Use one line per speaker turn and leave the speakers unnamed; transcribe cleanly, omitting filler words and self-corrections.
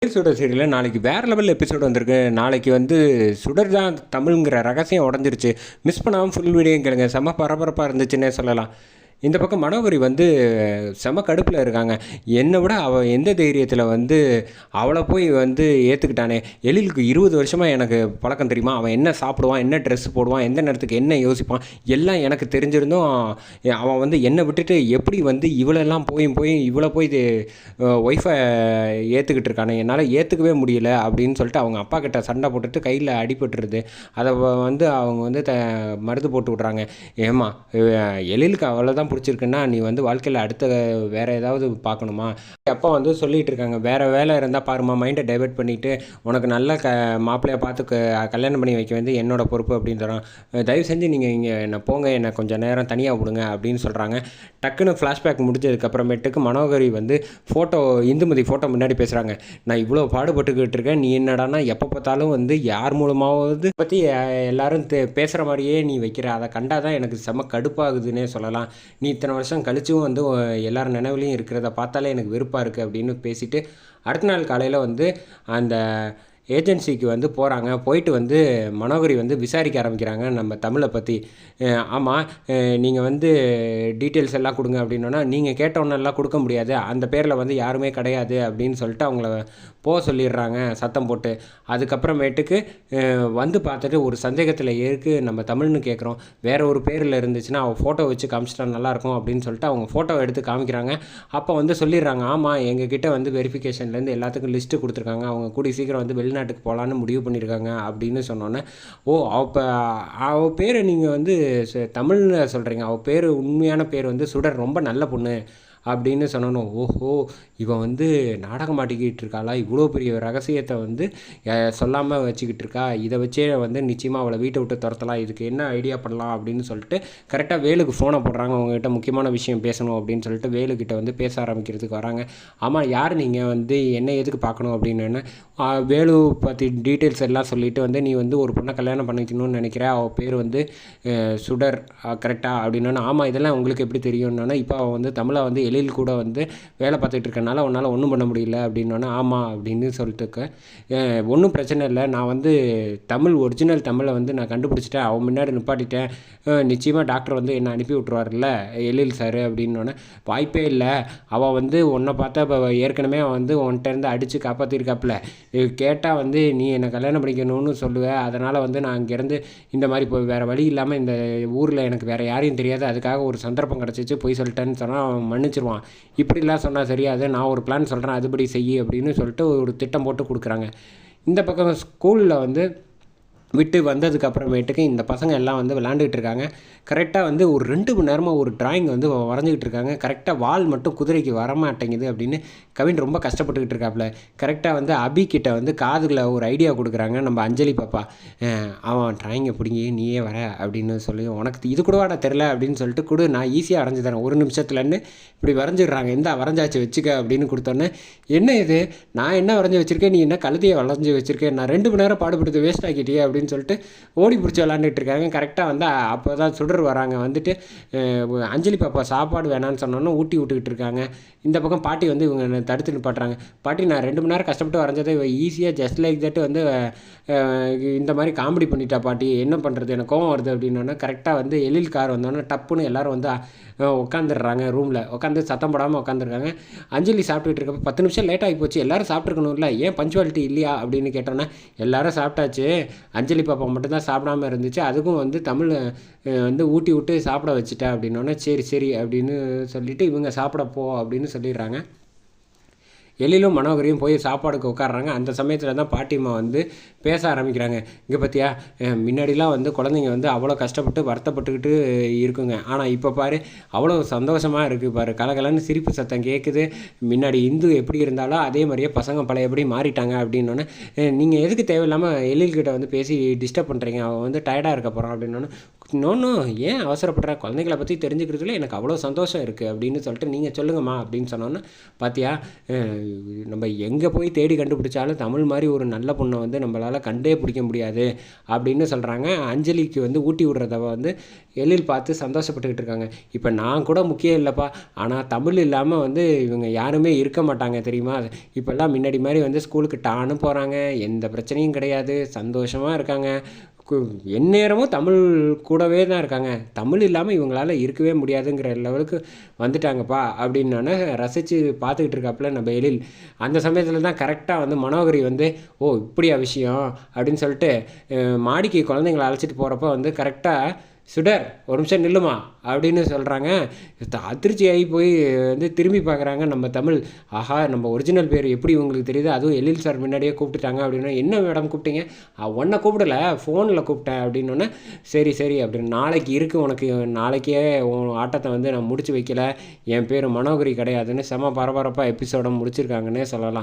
சுடர் சீரியலில் நாளைக்கு வேறு லெவல் எபிசோடு வந்திருக்கு. நாளைக்கு வந்து சுடர் தான் தமிழ்ங்கிற ரகசியம் உடஞ்சிருச்சு. மிஸ் பண்ணாமல் ஃபுல் வீடியோ கேளுங்க. செம்ம பரபரப்பாக இருந்துச்சுன்னே சொல்லலாம். இந்த பக்கம் மனோகரி வந்து செம கடுப்பில் இருக்காங்க. என்னை விட அவள் எந்த தைரியத்தில் வந்து அவளை போய் வந்து ஏற்றுக்கிட்டானே. எழிலுக்கு 20 வருஷமாக எனக்கு பழக்கம் தெரியுமா. அவன் என்ன சாப்பிடுவான், என்ன ட்ரெஸ் போடுவான், எந்த நேரத்துக்கு என்ன யோசிப்பான், எல்லாம் எனக்கு தெரிஞ்சிருந்தும் அவன் வந்து என்னை விட்டுட்டு எப்படி வந்து இவளெல்லாம் போய் இவளை போய் ஒய்ஃபை ஏற்றுக்கிட்டு இருக்கானே. என்னால் ஏற்றுக்கவே முடியல அப்படின்னு சொல்லிட்டு அவங்க அப்பா கிட்ட சண்டை போட்டுட்டு கையில் அடிபட்டுருது. அதை வந்து அவங்க வந்து மருந்து போட்டு விட்றாங்க. ஏம்மா எழிலுக்கு அவளை தான் பிடிச்சிருக்குன்னா நீ வந்து வாழ்க்கையில் அடுத்த வேறு ஏதாவது பார்க்கணுமா. அப்பா வந்து சொல்லிகிட்டு இருக்காங்க, வேறு வேலை இருந்தால் பாருமா, மைண்டை டைவெர்ட் பண்ணிவிட்டு உனக்கு நல்ல மாப்பிள்ளையை பார்த்து கல்யாணம் பண்ணி வைக்க வந்து என்னோட பொறுப்பு அப்படின்னு சொல்கிறான். தயவு செஞ்சு நீங்கள் இங்கே என்னை போங்க, என்னை கொஞ்சம் நேரம் தனியாக விடுங்க அப்படின்னு சொல்கிறாங்க. டக்குன்னு ஃப்ளாஷ்பேக் முடிஞ்சதுக்கப்புறமேட்டுக்கு மனோகரி வந்து இந்துமதி ஃபோட்டோ முன்னாடி பேசுகிறாங்க. நான் இவ்வளோ பாடுபட்டுக்கிட்டு இருக்கேன், நீ என்னடானா எப்போ பார்த்தாலும் வந்து யார் மூலமாவது பற்றி எல்லாரும் பேசுகிற மாதிரியே நீ வைக்கிற, அதை கண்டால் தான் எனக்கு செம கடுப்பாகுதுன்னே சொல்லலாம். நீ இத்தனை வருஷம் கழிச்சும் வந்து எல்லார் நினைவுலையும் இருக்கிறத பார்த்தாலே எனக்கு வெறுப்பாக இருக்குது அப்படின்னு பேசிவிட்டு அடுத்த நாள் காலையில் வந்து அந்த ஏஜென்சிக்கு வந்து போகிறாங்க. போயிட்டு வந்து மனோகரி வந்து விசாரிக்க ஆரம்பிக்கிறாங்க நம்ம தமிழை பற்றி. ஆமாம், நீங்கள் வந்து டீட்டெயில்ஸ் எல்லாம் கொடுங்க அப்படின்னா, நீங்கள் கேட்டவனெல்லாம் கொடுக்க முடியாது, அந்த பேரில் வந்து யாருமே கிடையாது அப்படின்னு சொல்லிட்டு அவங்கள போக சொல்லிடுறாங்க சத்தம் போட்டு. அதுக்கப்புறமேட்டுக்கு வந்து பார்த்துட்டு ஒரு சந்தேகத்தில் நம்ம தமிழ்னு கேட்குறோம், வேறு ஒரு பேரில் இருந்துச்சுன்னா அவள் ஃபோட்டோ வச்சு காமிச்சிட்டா நல்லாயிருக்கும் அப்படின்னு சொல்லிட்டு அவங்க ஃபோட்டோ எடுத்து காமிக்கிறாங்க. அப்போ வந்து சொல்லிடுறாங்க, ஆமாம் எங்ககிட்ட வந்து வெரிஃபிகேஷன்லேருந்து எல்லாத்துக்கும் லிஸ்ட்டு கொடுத்துருக்காங்க, அவங்க கூடிய சீக்கிரம் வந்து வெளிநாட்டுக்கு போகலான்னு முடிவு பண்ணியிருக்காங்க அப்படின்னு சொன்னோன்னே, ஓ அப்போ அவள் பேர் நீங்கள் வந்து தமிழ்னு சொல்கிறீங்க, அவள் பேர் உண்மையான பேர் வந்து சுடர், ரொம்ப நல்ல பொண்ணு அப்படின்னு சொன்னோன்னு, ஓஹோ இவன் வந்து நாடகம் ஆடிக்கிட்டு இருக்காளா, இவ்வளோ பெரிய ரகசியத்தை வந்து சொல்லாமல் வச்சுக்கிட்டு இருக்கா, இதை வச்சே வந்து நிச்சயமாக அவளை வீட்டை விட்டு துரத்தலாம், இதுக்கு என்ன ஐடியா பண்ணலாம் அப்படின்னு சொல்லிட்டு கரெக்டாக வேலுக்கு ஃபோனை போடுறாங்க. அவங்ககிட்ட முக்கியமான விஷயம் பேசணும் அப்படின்னு சொல்லிட்டு வேலுக்கிட்ட வந்து பேச ஆரம்பிக்கிறதுக்கு வராங்க. ஆமாம், யார் நீங்கள் வந்து என்ன எதுக்கு பார்க்கணும் அப்படின்னு வேலு பற்றி டீட்டெயில்ஸ் எல்லாம் சொல்லிவிட்டு வந்து, நீ வந்து ஒரு பொண்ணை கல்யாணம் பண்ணிக்கணும்னு நினைக்கிற, அவள் பேர் வந்து சுடர் கரெக்டாக அப்படின்னா, ஆமாம் இதெல்லாம் உங்களுக்கு எப்படி தெரியும்னா, இப்போ அவள் வந்து தமிழை வந்து எழில் கூட வந்து வேலை பார்த்துட்டு இருக்கனால உன்னால் ஒன்றும் பண்ண முடியல அப்படின்னோன்னா, ஆமாம் அப்படின்னு சொல்லிட்டுக்க, ஒன்றும் பிரச்சனை இல்லை, நான் வந்து ஒரிஜினல் தமிழை வந்து நான் கண்டுபிடிச்சிட்டேன், அவன் முன்னாடி நிப்பாட்டிட்டேன், நிச்சயமாக டாக்டர் வந்து என்னை அனுப்பி விட்ருவார்ல எழில் சார் அப்படின்னோடனே, வாய்ப்பே இல்லை, அவள் வந்து உன்னை பார்த்தா இப்போ ஏற்கனவே அவன் வந்து உன்கிட்ட இருந்து அடித்து காப்பாற்றிருக்காப்புல, கேட்டால் வந்து நீ என்னை கல்யாணம் பண்ணிக்கணும்னு சொல்லுவேன், அதனால் வந்து நான் அங்கேருந்து இந்த மாதிரி இப்போ வேறு வழி இல்லாமல் இந்த ஊரில் எனக்கு வேறு யாரையும் தெரியாது, அதுக்காக ஒரு சந்தர்ப்பம் கிடச்சிச்சு போய் சொல்லிட்டேன்னு சொன்னால் அவன் மன்னிச்சிருவான், இப்படிலாம் சொன்னால் சரியாது, நான் ஒரு பிளான் சொல்கிறேன் அதுபடி செய்ய அப்படின்னு சொல்லிட்டு ஒரு திட்டம் போட்டு கொடுக்குறாங்க. இந்த பக்கம் ஸ்கூலில் வந்து விட்டு வந்ததுக்கு அப்புறமேட்டுக்கு இந்த பசங்க எல்லாம் வந்து விளாண்டுக்கிட்டு இருக்காங்க. கரெக்டாக வந்து ஒரு 2 மணி நேரமாக ஒரு ட்ராயிங் வந்து வரைஞ்சிக்கிட்டு இருக்காங்க. கரெக்டாக வால் மட்டும் குதிரைக்கு வரமாட்டேங்குது அப்படின்னு கவின் ரொம்ப கஷ்டப்பட்டுக்கிட்டு இருக்காப்புல. கரெக்டாக வந்து அபிகிட்ட வந்து காதுல ஒரு ஐடியா கொடுக்குறாங்க நம்ம அஞ்சலி பாப்பா. அவன் ட்ராயிங்கை பிடிங்கி நீயே வர அப்படின்னு சொல்லி, உனக்கு இது கூட வாடா தெரில அப்படின்னு சொல்லிட்டு கொடு, நான் ஈஸியாக வரைஞ்சி தரேன் 1 நிமிஷத்துலன்னு இப்படி வரைஞ்சிடுறாங்க. எந்த வரைஞ்சாச்சு வச்சுக்க அப்படின்னு கொடுத்தோன்னே, என்ன இது நான் என்ன வரைஞ்சி வச்சுருக்கேன், நீ என்ன கழுதையை வளைஞ்சி வச்சுருக்கேன், நான் 2 மணி நேரம் பாடுபடுத்து வேஸ்ட் ஆக்கிட்டியே அப்படின்னு சொல்லிட்டு ஓடி பிடிச்சி விளாண்டுட்டு இருக்காங்க. கரெக்டாக வந்து அப்போ தான் சுடர் வராங்க. வந்துட்டு அஞ்சலி பாப்பா சாப்பாடு வேணான்னு சொன்னோன்னு ஊட்டி விட்டுக்கிட்டு இருக்காங்க. இந்த பக்கம் பாட்டி வந்து இவங்க தடுத்து நிப்பாட்டுறாங்க. பாட்டி நான் 2 மணி நேரம் கஷ்டப்பட்டு வரைஞ்சதை ஈஸியாக ஜஸ்ட் லைக் தட் வந்து இந்த மாதிரி காமெடி பண்ணிட்டா பாட்டி, என்ன பண்ணுறது, எனக்கு கோவம் வருது அப்படின்னோடனே கரெக்டாக வந்து எழில் கார் வந்தோடனே டப்புன்னு எல்லோரும் வந்து உட்காந்துடுறாங்க. ரூமில் உட்காந்து சத்தம் போடாமல் உட்காந்துருக்காங்க. அஞ்சலி சாப்பிட்டுட்டு இருக்கப்போ 10 நிமிஷம் லேட் ஆகி போச்சு, எல்லோரும் சாப்பிட்ருக்கணும்ல, ஏன் பஞ்சுவாலிட்டி இல்லையா அப்படின்னு கேட்டோன்னே, எல்லோரும் சாப்பிட்டாச்சு, அஞ்சலி பாப்பா மட்டும்தான் சாப்பிடாமல் இருந்துச்சு, அதுக்கும் வந்து தமிழ் வந்து ஊட்டி விட்டு சாப்பிட வச்சுட்டேன் அப்படின்னோடனே, சரி அப்படின்னு சொல்லிவிட்டு இவங்க சாப்பிட போ அப்படின்னு சொல்லிடுறாங்க. எழிலும் மனோகரியும் போய் சாப்பாடுக்கு உட்காடுறாங்க. அந்த சமயத்தில் தான் பாட்டிம்மா வந்து பேச ஆரம்பிக்கிறாங்க. இங்கே பார்த்தியா, முன்னாடிலாம் வந்து குழந்தைங்க வந்து அவ்வளோ கஷ்டப்பட்டு வருத்தப்பட்டுக்கிட்டு இருக்குங்க, ஆனால் இப்போ பாரு அவ்வளோ சந்தோஷமாக இருக்குது பாரு, கலகலன்னு சிரிப்பு சத்தம் கேட்குது, முன்னாடி இந்து எப்படி இருந்தாலும் அதே மாதிரியே பசங்க பழையபடி மாறிட்டாங்க அப்படின்னோடனே, நீங்கள் எதுக்கு தேவையில்லாமல் எழில்கிட்ட வந்து பேசி டிஸ்டர்ப் பண்ணுறீங்க, அவன் வந்து டயர்டாக இருக்க போகிறான் அப்படின்னோடனே, இன்னொன்று ஏன் அவசரப்படுற, குழந்தைங்கள பற்றி தெரிஞ்சுக்கிறதுல எனக்கு அவ்வளோ சந்தோஷம் இருக்குது அப்படின்னு சொல்லிட்டு நீங்கள் சொல்லுங்கம்மா அப்படின்னு சொன்னோன்னே, பார்த்தியா நம்ம எங்கே போய் தேடி கண்டுபிடிச்சாலும் தமிழ் மாதிரி ஒரு நல்ல பொண்ணை வந்து நம்மளால் கண்டே பிடிக்க முடியாது அப்படின்னு சொல்கிறாங்க. அஞ்சலிக்கு வந்து ஊட்டி விடுறத வந்து எழில் பார்த்து சந்தோஷப்பட்டுக்கிட்டு இருக்காங்க. இப்போ நான் கூட முக்கியம் இல்லைப்பா, ஆனால் தமிழ் இல்லாமல் வந்து இவங்க யாருமே இருக்க மாட்டாங்க தெரியுமா. இப்போல்லாம் முன்னாடி மாதிரி வந்து ஸ்கூலுக்கு டான்னு போகிறாங்க, எந்த பிரச்சனையும் கிடையாது, சந்தோஷமாக இருக்காங்க. எந்நேரமும் தமிழ் கூடவே தான் இருக்காங்க. தமிழ் இல்லாமல் இவங்களால இருக்கவே முடியாதுங்கிற லெவலுக்கு வந்துட்டாங்கப்பா அப்படின்னோடனே ரசித்து பார்த்துக்கிட்டு இருக்காப்புல நம்ம எழில். அந்த சமயத்தில் தான் கரெக்டாக வந்து மனோகரி வந்து ஓ இப்படியா விஷயம் அப்படின்னு சொல்லிட்டு மாடிக்கு குழந்தைங்களை அழைச்சிட்டு போகிறப்ப வந்து கரெக்டாக சுடர் ஒரு நிமிஷம் நில்லுமா அப்படின்னு சொல்கிறாங்க. அதிர்ச்சியாகி போய் வந்து திரும்பி பார்க்குறாங்க நம்ம தமிழ். ஆஹா, நம்ம ஒரிஜினல் பேர் எப்படி உங்களுக்கு தெரியுது, அதுவும் எழில் சார் முன்னாடியே கூப்பிட்டுட்டாங்க அப்படின்னா, என்ன மேடம் கூப்பிட்டீங்க, ஒன்றை கூப்பிடல ஃபோனில் கூப்பிட்டேன் அப்படின்னோடனே, சரி சரி அப்படின்னு, நாளைக்கு இருக்குது உனக்கு, நாளைக்கே உன் ஆட்டத்தை வந்து நான் முடிச்சு வைக்கல, என் பேர் மனோகரி கிடையாதுன்னு செம பரபரப்பாக எபிசோடை முடிச்சிருக்காங்கன்னே சொல்லலாம்.